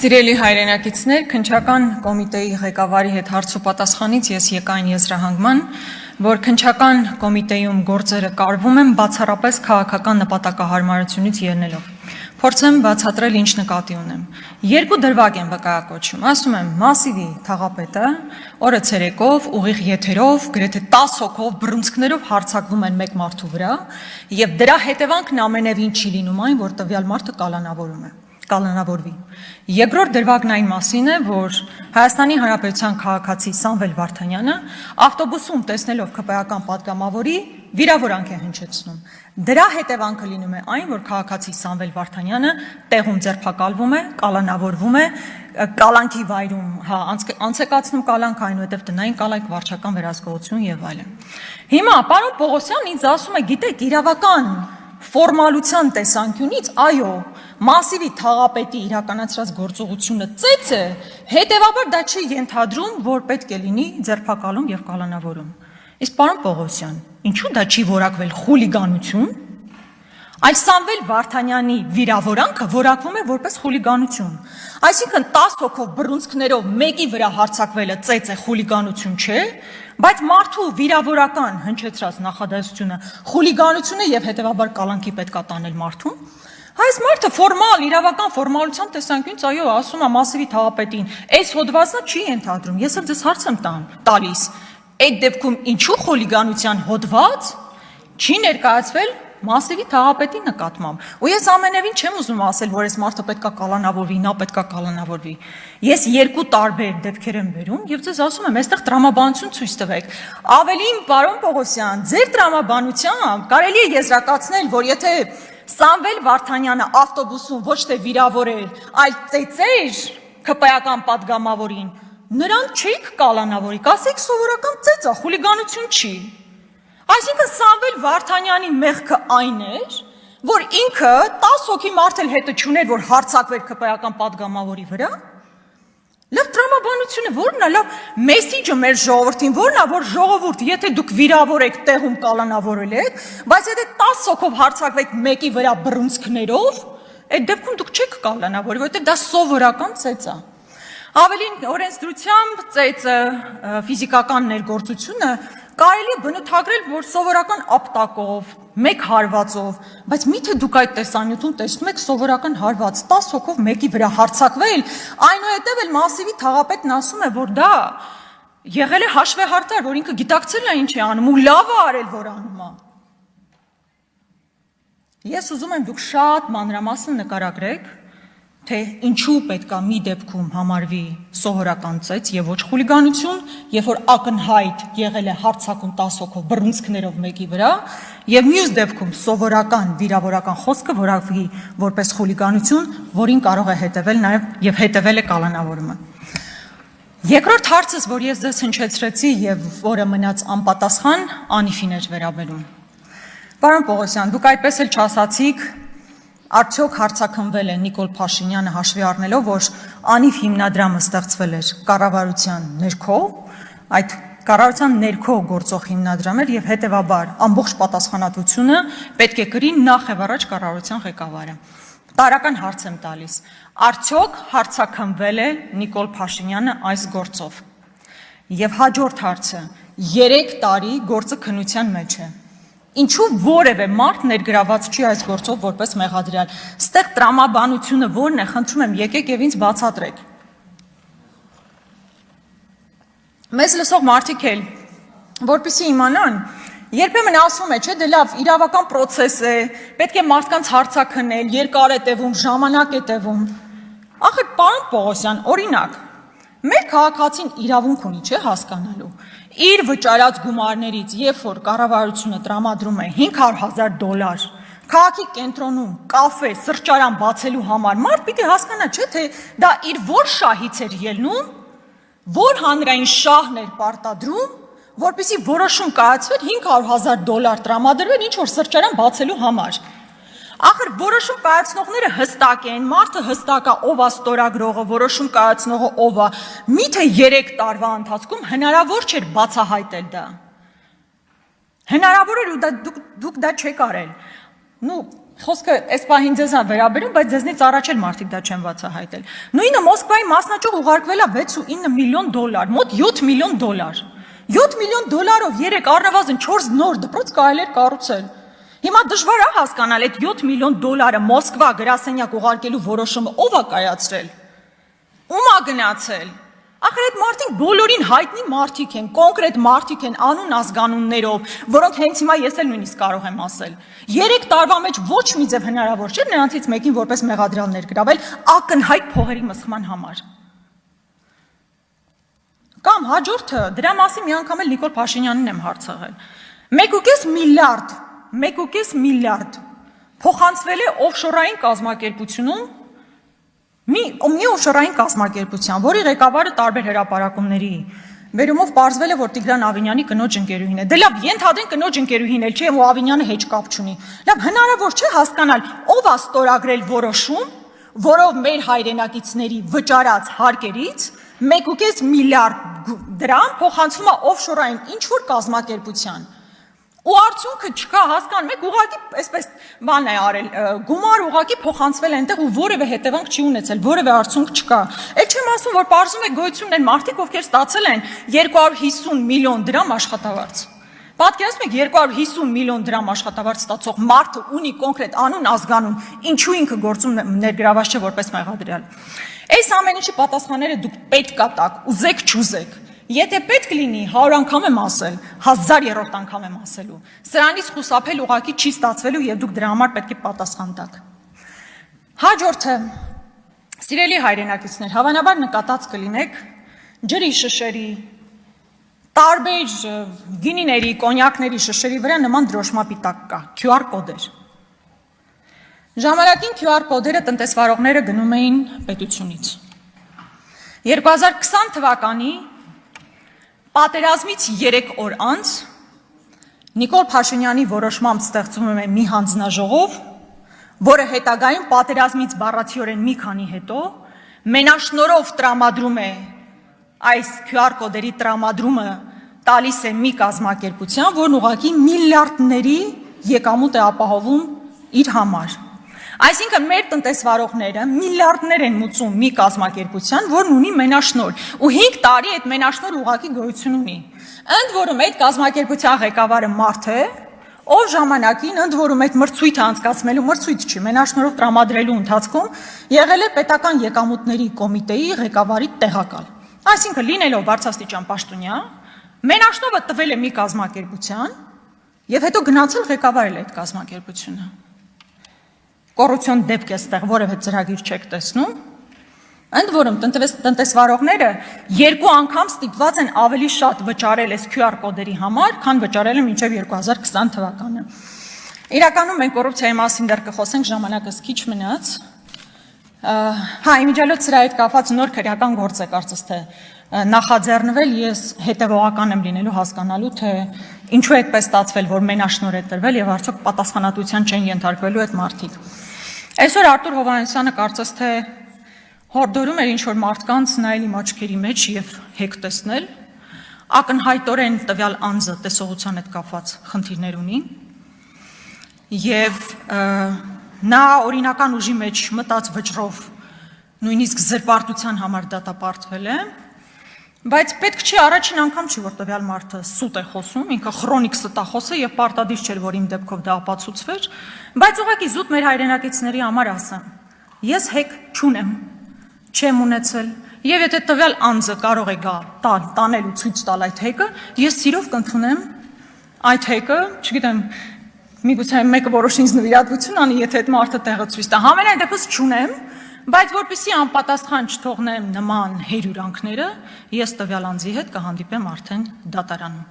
Սիրելի հայրենակիցներ, քննչական կոմիտեի ղեկավարի հետ հարցուպատասխանից ես եկա այն եզրահանգման, որ քննչական կոմիտեում գործերը կարվում են բացառապես քաղաքական նպատակահարմարությունից ելնելով։ Փորձեմ բացատրել ինչ նկատի ունեմ։ Երկու դրվագ եմ վկայակոչում, ասում եմ Մասիվի թաղապետը օրը ցերեկով ուղիղ եթերով գրեթե 10 հոգով բռունցքներով հարձակվում են մեկ մարդու վրա եւ դրա հետևանքն ամենևին չի լինում այն, որ տվյալ մարդը կալանավորվի։ Երկրորդ դրվագն այն մասին է, որ Հայաստանի Հանրապետության քաղաքացի Սամվել Վարդանյանը ավտոբուսում տեսնելով ԿՊԱ-ական պատգամավորի վիրավորանք է հնչեցնում։ Դրա հետևանքը լինում է այն, որ քաղաքացի Սամվել Վարդանյանը տեղում ձերբակալվում է, կալանավորվում է, կալանքի վայրում անցեկացնում կալանք, այնուհետև տնային կալանք, վարչական վերահսկողություն եւ այլն։ Հիմա պարոն Պողոսյանն ինձ ասում է, գիտեք, իրավական ֆորմալության տեսանկյունից, այո, Մասիվի թաղապետի իրականացրած գործողությունը ծեծ է, հետևաբար դա չի ենթադրում, որ պետք է լինի ձերբակալում եւ կալանավորում։ Իսկ պարոն Պողոսյան, ինչու դա չի որակվել խուլիգանություն, այլ Սամվել Վարդանյանի վիրավորանքը որակվում է որպես խուլիգանություն։ Այսինքն 10 հոգով բռունցքներով մեկի վրա հարձակվելը ծեծ է, խուլիգանություն չէ, բայց մարդու վիրավորական հնչեցրած նախադասությունը խուլիգանություն է եւ հետեւաբար կալանքի պետք է տանել մարդուն։ Այս մարդը ֆորմալ, իրավական ֆորմալության տեսանկյունից այո, ասում է Մասիվի թաղապետին, այս հոդվածը չի ենթադրում, ես էլ ձեզ հարց եմ տալիս, այդ դեպքում ինչու խուլիգանության հոդված չի ներկայացվել Մասիվի թաղապետի նկատմամբ։ Ու ես ամենևին չեմ ուզում ասել, որ այս մարդը պետք է կալանավորվի, նա պետք է կալանավորվի։ Ես երկու տարբեր դեպքեր եմ բերում եւ ձեզ ասում եմ, այստեղ տրամաբանություն ցույց տվեք։ Ավելին, պարոն Պողոսյան, ձեր տրամաբանությամբ կարելի է եզրակացնել, որ եթե Սամվել Վարդանյանը ավտոբուսում ոչ թե վիրավոր էր, այլ ծեծեր ԿՊԱ-ական պատգամավորին, նրան չէիք կալանավորի, կասեք սովորական ծեծ է, խուլիգանություն չի։ Այսինքն Սամվել Վարդանյանի մեղքը այն էր, որ ինքը 10 հոգի մարդ էլ հետը չուներ, որ հարձակվեր ԿՊԱ-ական պատգամավորի վրա։ Լավ տրամաբանությունը ո՞րն է, լավ մեսիջը մեր ժողովրդին ո՞րն է, որ ժողովուրդ, եթե դուք վիրավոր եք, տեղում կալանավորել եք, բայց եթե 10 հոգով հարձակվեք մեկի վրա բռունցքներով, այդ դեպքում դուք չեք կալանավորի, որովհետև դա սովորական ծեծ է։ Ավելին օրենսդրությամբ ծեծը ֆիզիկական ներգործությունը կարելի է բնութագրել, որ սովորական ապտակով, մեկ հարվածով, բայց միթե դուք այդ տեսանյութում տեսնում եք սովորական հարված 10 հոգով մեկի վրա հարձակվել, այնուհետև էլ Մասիվի թաղապետն ասում է, որ դա եղել է հաշվեհարդար, որ ինքը գիտակցել է ինչ է անում ու լավ է արել, որ անում է։ Ես ուզում եմ դուք շատ մանրամասն նկարագրեք, թե ինչու պետք է մի դեպքում համարվի սովորական ծեծ եւ ոչ խուլիգանություն, երբ որ ակնհայտ եղել է հարձակում 10 հոգով բռունցքներով մեկի վրա, եւ մյուս դեպքում սովորական վիրավորական խոսքը որակվի որպես խուլիգանություն, որին կարող է հետեւել նաեւ եւ հետեւել է կալանավորումը։ Երկրորդ հարցս, որ ես ձեզ հնչեցրեցի եւ որը մնաց անպատասխան, Անիֆին էր վերաբերում։ Պարոն Պողոսյան, դուք այդպես էլ չասացիք, արդյոք հարձակվել է Նիկոլ Փաշինյանը հաշվի առնելով, որ Անիվ հիմնադրամը ստեղծվել էր կառավարության ներքո, այդ կառավարության ներքո գործող հիմնադրամ էր եւ հետեւաբար ամբողջ պատասխանատվությունը պետք է կրի նախ եւ առաջ կառավարության ղեկավարը։ Տարական հարց եմ տալիս. արդյոք հարձակվել է Նիկոլ Փաշինյանը այս գործով։ Եվ հաջորդ հարցը. 3 տարի գործը քննության մեջ է։ Ինչու որևէ մարդ ներգրաված չի այս գործով որպես մեղադրյալ։ Ստեղ տրամաբանությունը ո՞րն է, խնդրում եմ, եկեք եւ ինձ բացատրեք։ Մեզ լսող մարդիկ էլ, որպեսզի իմանան, երբեմն ասում է, չէ, դե լավ, իրավական process է, պետք է մարդկանց հարցաքննել, երկար է տևում, ժամանակ է տևում։ Ախր պարոն Պողոսյան, օրինակ, մեր քաղաքացին իրավունք ունի, չէ, հասկանալու։ Իր վճարած գումարներից, երբ որ կառավարությունը տրամադրում է $500,000 քաղաքի կենտրոնում կաֆե, սրճարան բացելու համար, մարդ պիտի հասկանա, չէ, թե դա իր որ շահից էր ելնում, որ հանրային շահն էր պարտադրում, որպեսզի որոշում կայացվեր $500,000 տրամադրվեր ինչ որ սրճարան բացելու համար։ Ախր որոշում կայացնողները հստակ են, մարդը հստակ է, ով է ստորագրողը, որոշում կայացնողը ով է։ Միթե 3 տարվա ընթացքում հնարավոր չէր բացահայտել դա։ Հնարավոր էր ու դուք դա չեք արել։ Խոսքը այս պահին ձեզ վերաբերում, բայց ձեզնից առաջ էլ մարդիկ դա չեն բացահայտել։ Նույնը Մոսկվայի մասնաճյուղ ուղարկվել է 6.9 միլիոն դոլար, մոտ 7 միլիոն դոլար։ 7 միլիոն դոլարով 3 առնվազն 4 նոր դպրոց կարելի էր կառուցել։ Հիմա դժվար է հասկանալ այդ 7 միլիոն դոլարը Մոսկվա գրասենյակ ուղարկելու որոշումը ով է կայացրել։ Ում է գնացել։ Ախր այդ մարդիկ բոլորին հայտնի մարդիկ են, կոնկրետ մարդիկ են անուն ազգանուններով, որոնք հենց հիմա ես էլ նույնիսկ կարող եմ ասել։ 3 տարվա մեջ ոչ մի ձև հնարավոր չէ նրանցից մեկին որպես մեղադրյալ ներգրավել ակնհայտ փողերի մսխման համար։ Կամ հաջորդը, դրա մասին մի անգամ էլ Նիկոլ Փաշինյանին եմ հարցրել։ 1.5 միլիարդ փոխանցվել է օֆշորային կազմակերպությունում մի օֆշորային կազմակերպության, որի ղեկավարը տարբեր հրապարակումների վերումով պարզվել է, որ Տիգրան Ավինյանի կնոջ ընկերուհին է։ Դե լավ, ենթադրենք կնոջ ընկերուհին էլ չէ, ու Ավինյանը հեչ կապ չունի։ Լավ, հնարավոր չէ հասկանալ ով է ստորագրել որոշում, որով մեր հայրենակիցների վճարած հարկերից 1.5 միլիարդ դրամ փոխանցվում է օֆշորային ինչ-որ կազմակերպության։ Ու արդյունքը չկա, հասկանում եք, ուղղակի այսպես բան է արել, գումար ուղղակի փոխանցվել է այնտեղ ու որևէ հետևանք չի ունեցել, որևէ արդյունք չկա։ Այդ չեմ ասում, որ պարզում է գոյություն ունեն մարդիկ, ովքեր ստացել են 250 միլիոն դրամ աշխատավարձ։ Պատկերացնում եք 250 միլիոն դրամ աշխատավարձ ստացող մարդը ունի կոնկրետ անուն, ազգանուն, ինչու ինքը գործում ներգրաված չէ որպես մեղադրյալ։ Այս ամեն ինչի պատասխանները դուք պետք է տաք, ուզեք չուզեք։ Եթե պետք լինի 100 անգամ եմ ասել, 1000-րդ անգամ եմ ասելու, սրանից խուսափել ուղղակի չի ստացվելու եւ դուք դրա համար պետք է պատասխան տաք։ Հաջորդը, սիրելի հայրենակիցներ, հավանաբար նկատած կլինեք ջրի շշերի, տարբեր գինիների, կոնյակների շշերի վրա նման դրոշմապիտակ կա, QR կոդեր։ Ժամանակին QR կոդերը տնտեսվարողները գնում էին պետությունից։ 2020 թվականի պատերազմից 3 օր անց Նիկոլ Փաշինյանի որոշմամբ ստեղծվում է մի հանձնաժողով, որը հետագայում պատերազմից բառացիորեն մի քանի հետո մենաշնորհով տրամադրում է այս QR կոդերի տրամադրումը տալիս է մի կազմակերպության, որն ուղղակի միլիարդների եկամուտ է ապահովում իր համար։ Այսինքն մեր տնտեսվարողները միլիարդներ են մուծում մի կազմակերպության, որն ունի մենաշնորհ, ու 5 տարի այդ մենաշնորհը ուղղակի գոյություն ունի։ Ընդ որում այդ կազմակերպության ղեկավարը մարդ է, ով ժամանակին ընդ որում այդ մրցույթը անցկացնելու մրցույթ չի, մենաշնորհով տրամադրելու ընթացքում եղել է պետական եկամուտների կոմիտեի ղեկավարի տեղակալ։ Այսինքն լինելով բարձրաստիճան պաշտոնյա, մենաշնորհը տվել է մի կազմակերպության եւ հետո գնացել ղեկավարել այդ կազմակերպությունը։ Կոռուպցիոն դեպք է ստեղ, որևէ ծրագիր չեք տեսնում, ընդ որում տնտեսվարողները 2 անգամ ստիպված են ավելի շատ վճարել այս QR կոդերի համար, քան վճարել են մինչև 2020 թվականը։ Իրականում մենք կոռուպցիայի մասին դեռ կխոսենք, ժամանակս քիչ մնաց։ Իմիջիալոց սրա հետ կապված նոր քրեական գործ է կարծես թե նախաձեռնվել, ես հետևողական եմ լինելու հասկանալու, թե ինչու է այդպես ստացվել, որ մենաշնորհ է տրվել եւ արդյոք պատասխանատվության չեն ենթարկվելու այդ մարդիկ։ Այսօր Արտուր Հովհաննիսյանը կարծես թե հորդորում էր ինչ-որ մարդկանց նայել իմ աչքերի մեջ եւ հեկ տեսնել, ակնհայտորեն տվյալ անձը տեսողության հետ կապված խնդիրներ ունի եւ նա օրինական ուժի մեջ մտած վճռով նույնիսկ զրպարտության համար դատապարտվել է, բայց պետք չի առաջին անգամ չի, որ տվյալ մարդը սուտ է խոսում, ինքը քրոնիկ ստախոս է եւ պարտադիր չէ, որ իմ դեպքով դա ապացուցվեր, բայց ուղղակի զուտ մեր հայրենակիցների համար ասեմ, ես հեկ չունեմ, չեմ ունեցել, եւ եթե տվյալ անձը կարող է գա տանել ու ցույց տալ այդ հեկը, ես սիրով կընդունեմ այդ հեկը, չգիտեմ, միգուցե մեկը որոշ ինձ նվիրատվություն անի, եթե այդ մարդը տեղը ցույց տա, համենայն դեպս չունեմ, բայց որպեսզի անպատասխան չթողնեմ նման հերյուրանքները, ես տվյալ անձի հետ կհանդիպեմ արդեն դատարանում։